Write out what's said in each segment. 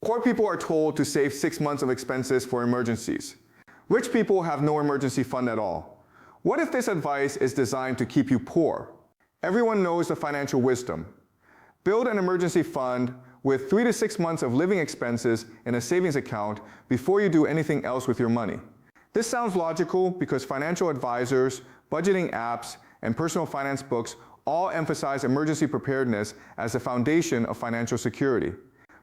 Poor people are told to save 6 months of expenses for emergencies. Rich people have no emergency fund at all. What if this advice is designed to keep you poor? Everyone knows the financial wisdom. Build an emergency fund with 3 to 6 months of living expenses in a savings account before you do anything else with your money. This sounds logical because financial advisors, budgeting apps, and personal finance books all emphasize emergency preparedness as the foundation of financial security.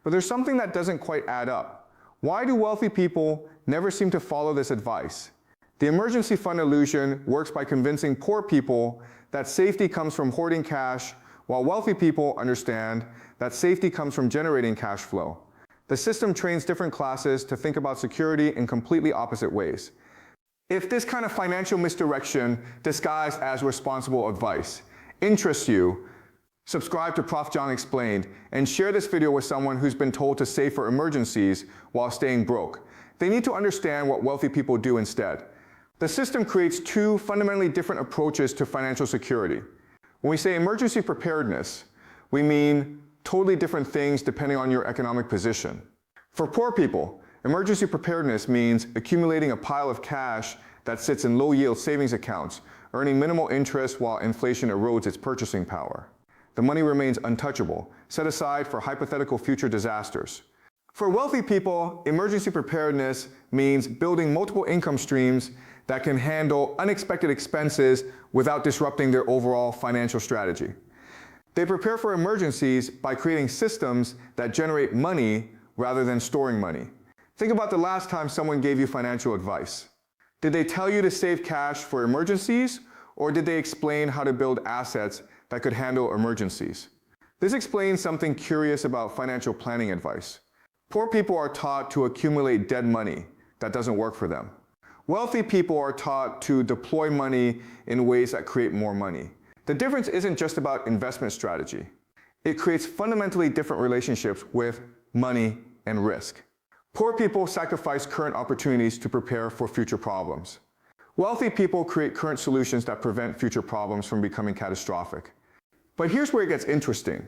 But there's something that doesn't quite add up. Why do wealthy people never seem to follow this advice? The emergency fund illusion works by convincing poor people that safety comes from hoarding cash, while wealthy people understand that safety comes from generating cash flow. The system trains different classes to think about security in completely opposite ways. If this kind of financial misdirection, disguised as responsible advice, interests you, subscribe to Prof. John Explained and share this video with someone who's been told to save for emergencies while staying broke. They need to understand what wealthy people do instead. The system creates two fundamentally different approaches to financial security. When we say emergency preparedness, we mean totally different things depending on your economic position. For poor people, emergency preparedness means accumulating a pile of cash that sits in low-yield savings accounts, earning minimal interest while inflation erodes its purchasing power. The money remains untouchable, set aside for hypothetical future disasters. For wealthy people, emergency preparedness means building multiple income streams that can handle unexpected expenses without disrupting their overall financial strategy. They prepare for emergencies by creating systems that generate money rather than storing money. Think about the last time someone gave you financial advice. Did they tell you to save cash for emergencies, or did they explain how to build assets that could handle emergencies? This explains something curious about financial planning advice. Poor people are taught to accumulate dead money that doesn't work for them. Wealthy people are taught to deploy money in ways that create more money. The difference isn't just about investment strategy. It creates fundamentally different relationships with money and risk. Poor people sacrifice current opportunities to prepare for future problems. Wealthy people create current solutions that prevent future problems from becoming catastrophic. But here's where it gets interesting.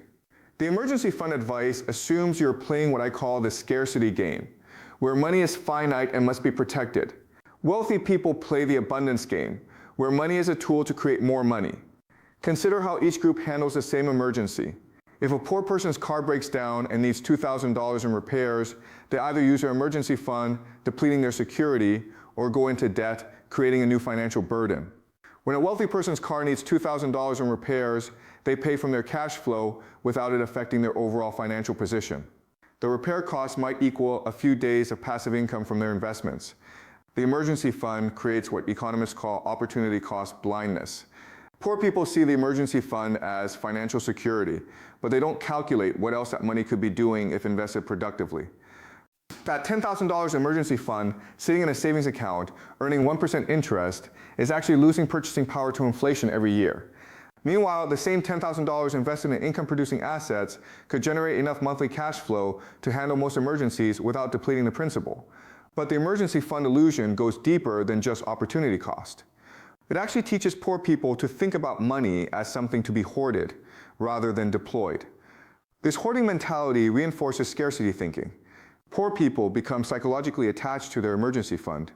The emergency fund advice assumes you're playing what I call the scarcity game, where money is finite and must be protected. Wealthy people play the abundance game, where money is a tool to create more money. Consider how each group handles the same emergency. If a poor person's car breaks down and needs $2,000 in repairs, they either use their emergency fund, depleting their security, or go into debt, creating a new financial burden. When a wealthy person's car needs $2,000 in repairs, they pay from their cash flow without it affecting their overall financial position. The repair cost might equal a few days of passive income from their investments. The emergency fund creates what economists call opportunity cost blindness. Poor people see the emergency fund as financial security, but they don't calculate what else that money could be doing if invested productively. That $10,000 emergency fund sitting in a savings account earning 1% interest is actually losing purchasing power to inflation every year. Meanwhile, the same $10,000 invested in income-producing assets could generate enough monthly cash flow to handle most emergencies without depleting the principal. But the emergency fund illusion goes deeper than just opportunity cost. It actually teaches poor people to think about money as something to be hoarded rather than deployed. This hoarding mentality reinforces scarcity thinking. Poor people become psychologically attached to their emergency fund,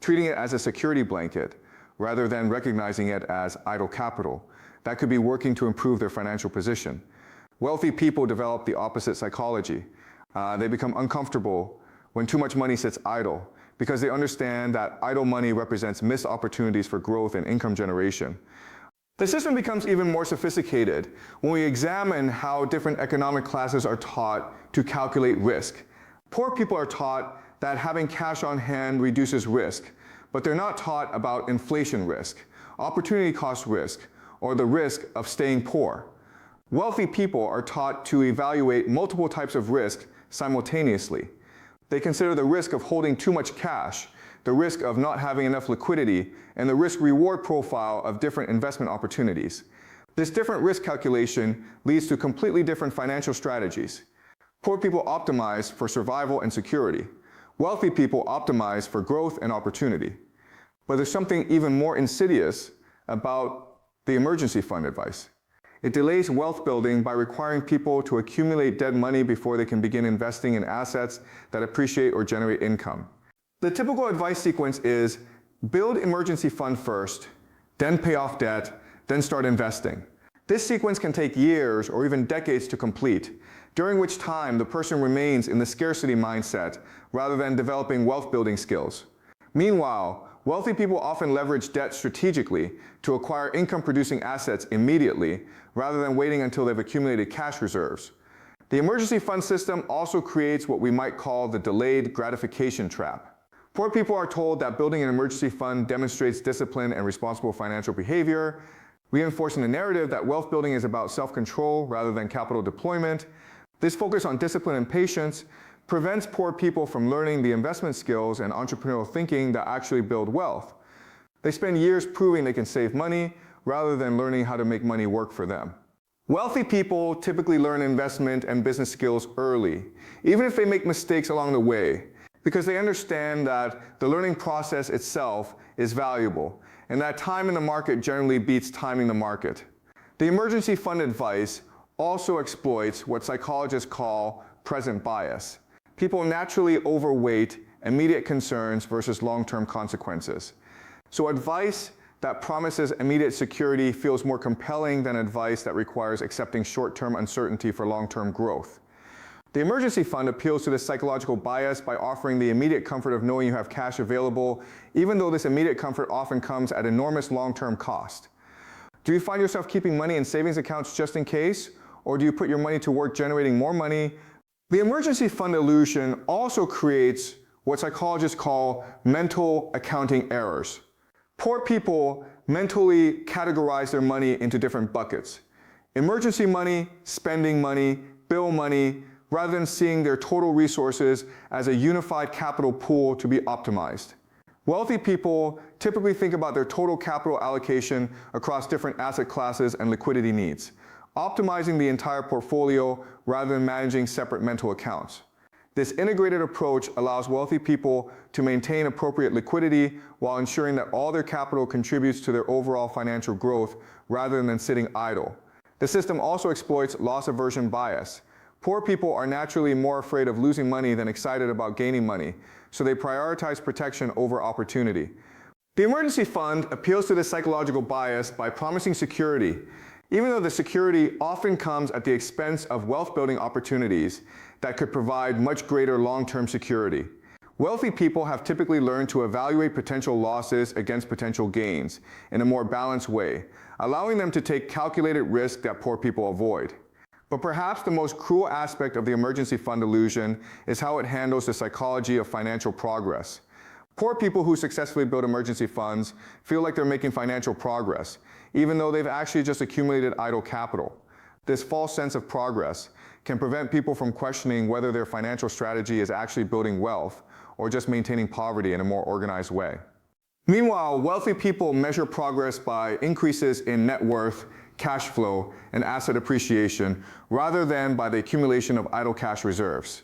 treating it as a security blanket rather than recognizing it as idle capital that could be working to improve their financial position. Wealthy people develop the opposite psychology. They become uncomfortable when too much money sits idle because they understand that idle money represents missed opportunities for growth and income generation. The system becomes even more sophisticated when we examine how different economic classes are taught to calculate risk. Poor people are taught that having cash on hand reduces risk, but they're not taught about inflation risk, opportunity cost risk, or the risk of staying poor. Wealthy people are taught to evaluate multiple types of risk simultaneously. They consider the risk of holding too much cash, the risk of not having enough liquidity, and the risk-reward profile of different investment opportunities. This different risk calculation leads to completely different financial strategies. Poor people optimize for survival and security. Wealthy people optimize for growth and opportunity. But there's something even more insidious about the emergency fund advice. It delays wealth building by requiring people to accumulate dead money before they can begin investing in assets that appreciate or generate income. The typical advice sequence is build emergency fund first, then pay off debt, then start investing. This sequence can take years or even decades to complete, during which time the person remains in the scarcity mindset rather than developing wealth building skills. Meanwhile, wealthy people often leverage debt strategically to acquire income-producing assets immediately rather than waiting until they've accumulated cash reserves. The emergency fund system also creates what we might call the delayed gratification trap. Poor people are told that building an emergency fund demonstrates discipline and responsible financial behavior, reinforcing the narrative that wealth building is about self-control rather than capital deployment. This focus on discipline and patience prevents poor people from learning the investment skills and entrepreneurial thinking that actually build wealth. They spend years proving they can save money rather than learning how to make money work for them. Wealthy people typically learn investment and business skills early, even if they make mistakes along the way, because they understand that the learning process itself is valuable, and that time in the market generally beats timing the market. The emergency fund advice also exploits what psychologists call present bias. People naturally overweight immediate concerns versus long-term consequences. So advice that promises immediate security feels more compelling than advice that requires accepting short-term uncertainty for long-term growth. The emergency fund appeals to this psychological bias by offering the immediate comfort of knowing you have cash available, even though this immediate comfort often comes at enormous long-term cost. Do you find yourself keeping money in savings accounts just in case, or do you put your money to work generating more money? The emergency fund illusion also creates what psychologists call mental accounting errors. Poor people mentally categorize their money into different buckets: emergency money, spending money, bill money, rather than seeing their total resources as a unified capital pool to be optimized. Wealthy people typically think about their total capital allocation across different asset classes and liquidity needs, optimizing the entire portfolio rather than managing separate mental accounts. This integrated approach allows wealthy people to maintain appropriate liquidity while ensuring that all their capital contributes to their overall financial growth rather than sitting idle. The system also exploits loss aversion bias. Poor people are naturally more afraid of losing money than excited about gaining money, so they prioritize protection over opportunity. The emergency fund appeals to this psychological bias by promising security, even though the security often comes at the expense of wealth-building opportunities that could provide much greater long-term security. Wealthy people have typically learned to evaluate potential losses against potential gains in a more balanced way, allowing them to take calculated risk that poor people avoid. But perhaps the most cruel aspect of the emergency fund illusion is how it handles the psychology of financial progress. Poor people who successfully build emergency funds feel like they're making financial progress, even though they've actually just accumulated idle capital. This false sense of progress can prevent people from questioning whether their financial strategy is actually building wealth or just maintaining poverty in a more organized way. Meanwhile, wealthy people measure progress by increases in net worth, cash flow, and asset appreciation, rather than by the accumulation of idle cash reserves.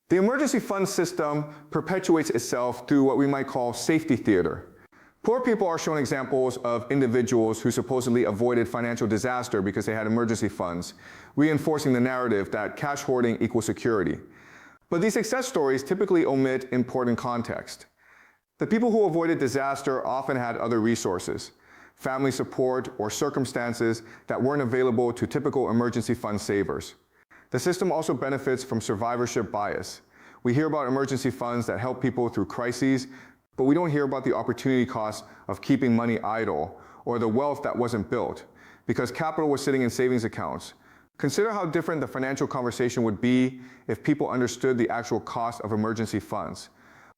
The emergency fund system perpetuates itself through what we might call safety theater. Poor people are shown examples of individuals who supposedly avoided financial disaster because they had emergency funds, reinforcing the narrative that cash hoarding equals security. But these success stories typically omit important context. The people who avoided disaster often had other resources, family support, or circumstances that weren't available to typical emergency fund savers. The system also benefits from survivorship bias. We hear about emergency funds that help people through crises, but we don't hear about the opportunity cost of keeping money idle or the wealth that wasn't built because capital was sitting in savings accounts. Consider how different the financial conversation would be if people understood the actual cost of emergency funds.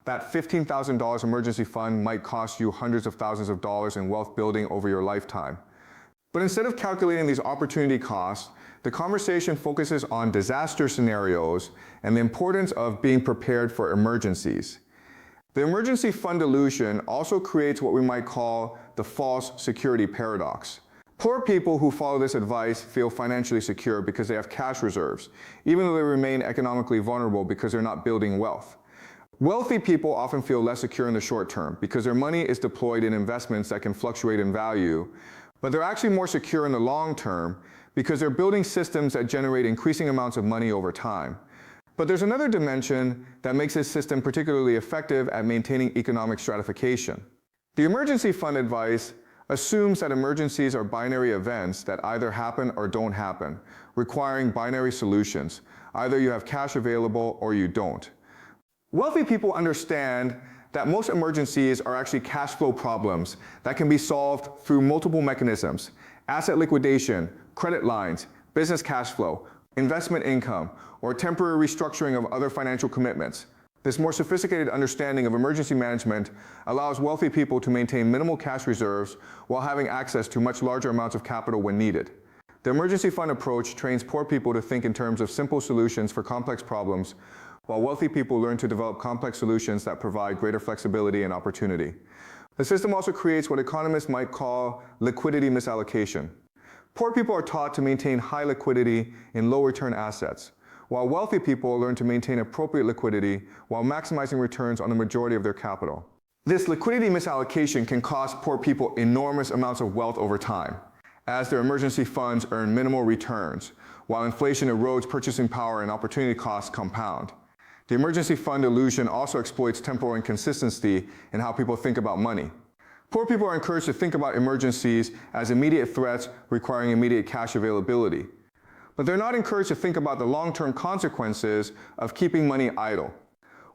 That $15,000 emergency fund might cost you hundreds of thousands of dollars in wealth building over your lifetime. But instead of calculating these opportunity costs, the conversation focuses on disaster scenarios and the importance of being prepared for emergencies. The emergency fund illusion also creates what we might call the false security paradox. Poor people who follow this advice feel financially secure because they have cash reserves, even though they remain economically vulnerable because they're not building wealth. Wealthy people often feel less secure in the short term because their money is deployed in investments that can fluctuate in value, But they're actually more secure in the long term because they're building systems that generate increasing amounts of money over time. But there's another dimension that makes this system particularly effective at maintaining economic stratification. The emergency fund advice assumes that emergencies are binary events that either happen or don't happen, requiring binary solutions. Either you have cash available or you don't. Wealthy people understand that most emergencies are actually cash flow problems that can be solved through multiple mechanisms: asset liquidation, credit lines, business cash flow, investment income, or temporary restructuring of other financial commitments. This more sophisticated understanding of emergency management allows wealthy people to maintain minimal cash reserves while having access to much larger amounts of capital when needed. The emergency fund approach trains poor people to think in terms of simple solutions for complex problems, while wealthy people learn to develop complex solutions that provide greater flexibility and opportunity. The system also creates what economists might call liquidity misallocation. Poor people are taught to maintain high liquidity in low return assets, while wealthy people learn to maintain appropriate liquidity while maximizing returns on the majority of their capital. This liquidity misallocation can cost poor people enormous amounts of wealth over time, as their emergency funds earn minimal returns, while inflation erodes purchasing power and opportunity costs compound. The emergency fund illusion also exploits temporal inconsistency in how people think about money. Poor people are encouraged to think about emergencies as immediate threats requiring immediate cash availability. But they're not encouraged to think about the long-term consequences of keeping money idle.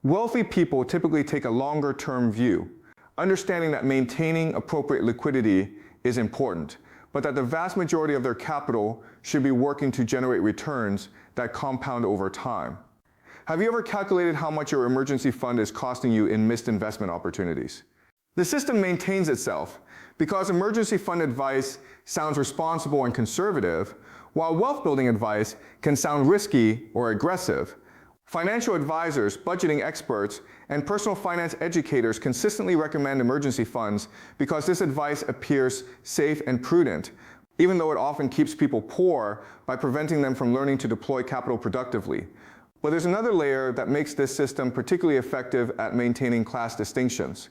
Wealthy people typically take a longer-term view, understanding that maintaining appropriate liquidity is important, but that the vast majority of their capital should be working to generate returns that compound over time. Have you ever calculated how much your emergency fund is costing you in missed investment opportunities? The system maintains itself because emergency fund advice sounds responsible and conservative, while wealth-building advice can sound risky or aggressive. Financial advisors, budgeting experts, and personal finance educators consistently recommend emergency funds because this advice appears safe and prudent, even though it often keeps people poor by preventing them from learning to deploy capital productively. But there's another layer that makes this system particularly effective at maintaining class distinctions.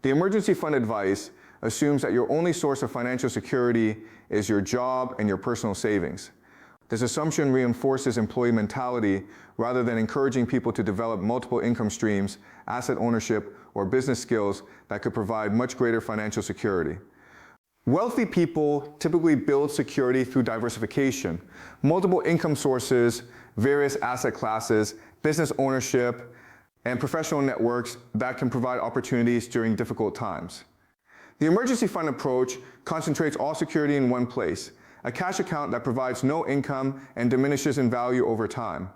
The emergency fund advice assumes that your only source of financial security is your job and your personal savings. This assumption reinforces employee mentality rather than encouraging people to develop multiple income streams, asset ownership, or business skills that could provide much greater financial security. Wealthy people typically build security through diversification, multiple income sources, various asset classes, business ownership, and professional networks that can provide opportunities during difficult times. The emergency fund approach concentrates all security in one place, a cash account that provides no income and diminishes in value over time.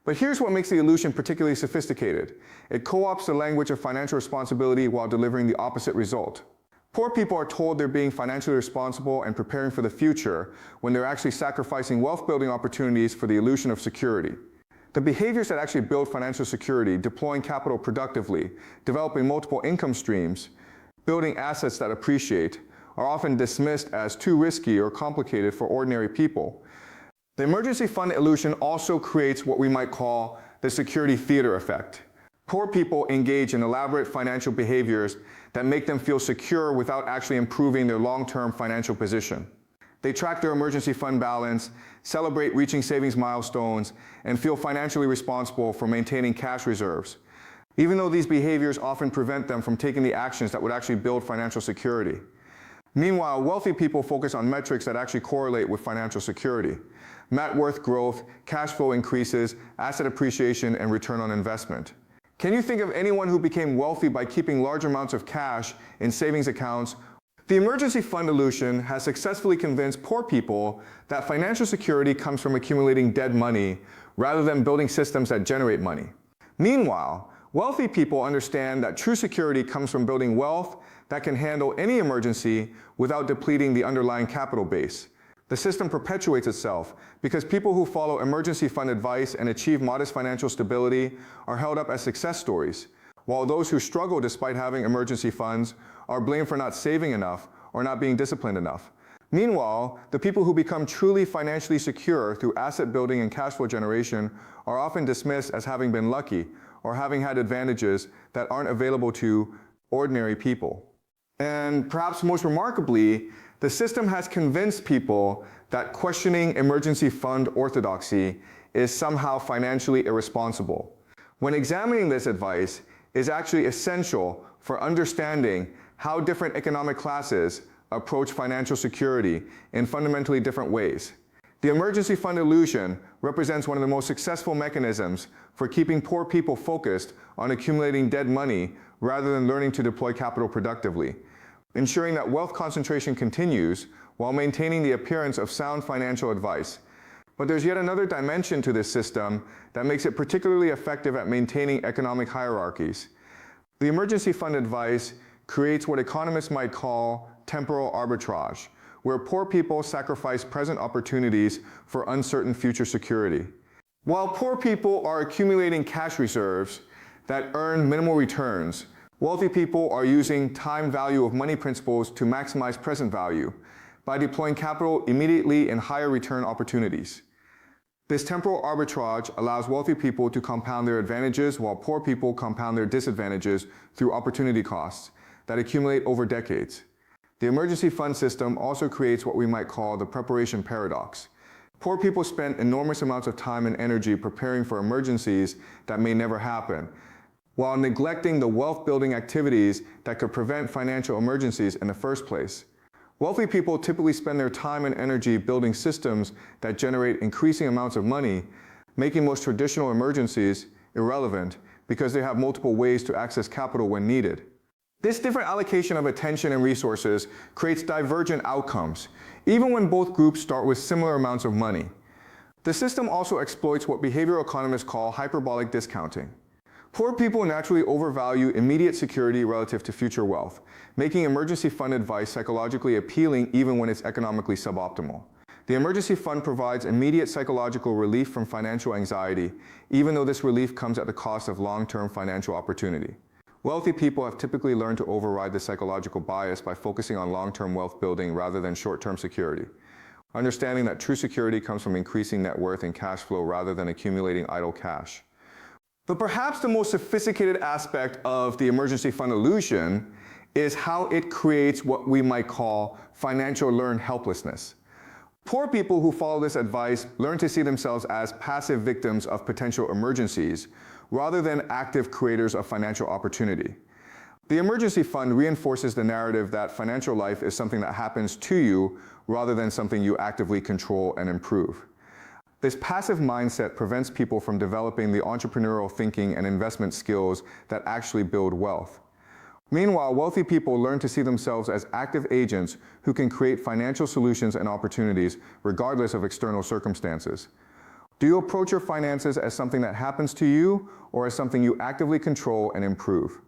But here's what makes the illusion particularly sophisticated. It co-opts the language of financial responsibility while delivering the opposite result. Poor people are told they're being financially responsible and preparing for the future when they're actually sacrificing wealth-building opportunities for the illusion of security. The behaviors that actually build financial security, deploying capital productively, developing multiple income streams, building assets that appreciate, are often dismissed as too risky or complicated for ordinary people. The emergency fund illusion also creates what we might call the security theater effect. Poor people engage in elaborate financial behaviors that make them feel secure without actually improving their long-term financial position. They track their emergency fund balance, celebrate reaching savings milestones, and feel financially responsible for maintaining cash reserves, even though these behaviors often prevent them from taking the actions that would actually build financial security. Meanwhile, wealthy people focus on metrics that actually correlate with financial security: net worth growth, cash flow increases, asset appreciation, and return on investment. Can you think of anyone who became wealthy by keeping large amounts of cash in savings accounts? The emergency fund illusion has successfully convinced poor people that financial security comes from accumulating dead money rather than building systems that generate money. Meanwhile, wealthy people understand that true security comes from building wealth that can handle any emergency without depleting the underlying capital base. The system perpetuates itself because people who follow emergency fund advice and achieve modest financial stability are held up as success stories, while those who struggle despite having emergency funds are blamed for not saving enough or not being disciplined enough. Meanwhile, the people who become truly financially secure through asset building and cash flow generation are often dismissed as having been lucky or having had advantages that aren't available to ordinary people. And perhaps most remarkably, The system has convinced people that questioning emergency fund orthodoxy is somehow financially irresponsible. When examining this advice is actually essential for understanding how different economic classes approach financial security in fundamentally different ways. The emergency fund illusion represents one of the most successful mechanisms for keeping poor people focused on accumulating dead money rather than learning to deploy capital productively, ensuring that wealth concentration continues while maintaining the appearance of sound financial advice. But there's yet another dimension to this system that makes it particularly effective at maintaining economic hierarchies. The emergency fund advice creates what economists might call temporal arbitrage, where poor people sacrifice present opportunities for uncertain future security. While poor people are accumulating cash reserves that earn minimal returns, wealthy people are using time value of money principles to maximize present value by deploying capital immediately in higher return opportunities. This temporal arbitrage allows wealthy people to compound their advantages while poor people compound their disadvantages through opportunity costs that accumulate over decades. The emergency fund system also creates what we might call the preparation paradox. Poor people spend enormous amounts of time and energy preparing for emergencies that may never happen, while neglecting the wealth-building activities that could prevent financial emergencies in the first place. Wealthy people typically spend their time and energy building systems that generate increasing amounts of money, making most traditional emergencies irrelevant because they have multiple ways to access capital when needed. This different allocation of attention and resources creates divergent outcomes, even when both groups start with similar amounts of money. The system also exploits what behavioral economists call hyperbolic discounting. Poor people naturally overvalue immediate security relative to future wealth, making emergency fund advice psychologically appealing even when it's economically suboptimal. The emergency fund provides immediate psychological relief from financial anxiety, even though this relief comes at the cost of long-term financial opportunity. Wealthy people have typically learned to override this psychological bias by focusing on long-term wealth building rather than short-term security, understanding that true security comes from increasing net worth and cash flow rather than accumulating idle cash. But perhaps the most sophisticated aspect of the emergency fund illusion is how it creates what we might call financial learned helplessness. Poor people who follow this advice learn to see themselves as passive victims of potential emergencies rather than active creators of financial opportunity. The emergency fund reinforces the narrative that financial life is something that happens to you rather than something you actively control and improve. This passive mindset prevents people from developing the entrepreneurial thinking and investment skills that actually build wealth. Meanwhile, wealthy people learn to see themselves as active agents who can create financial solutions and opportunities regardless of external circumstances. Do you approach your finances as something that happens to you or as something you actively control and improve?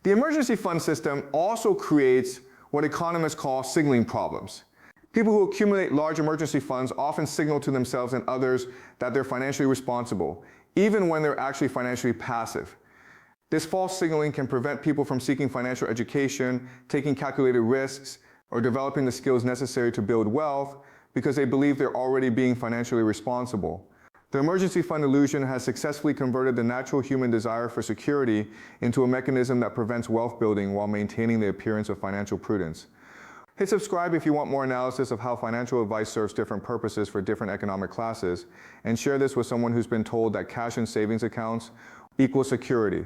The emergency fund system also creates what economists call signaling problems. People who accumulate large emergency funds often signal to themselves and others that they're financially responsible, even when they're actually financially passive. This false signaling can prevent people from seeking financial education, taking calculated risks, or developing the skills necessary to build wealth because they believe they're already being financially responsible. The emergency fund illusion has successfully converted the natural human desire for security into a mechanism that prevents wealth building while maintaining the appearance of financial prudence. Hit subscribe if you want more analysis of how financial advice serves different purposes for different economic classes, and share this with someone who's been told that cash and savings accounts equal security.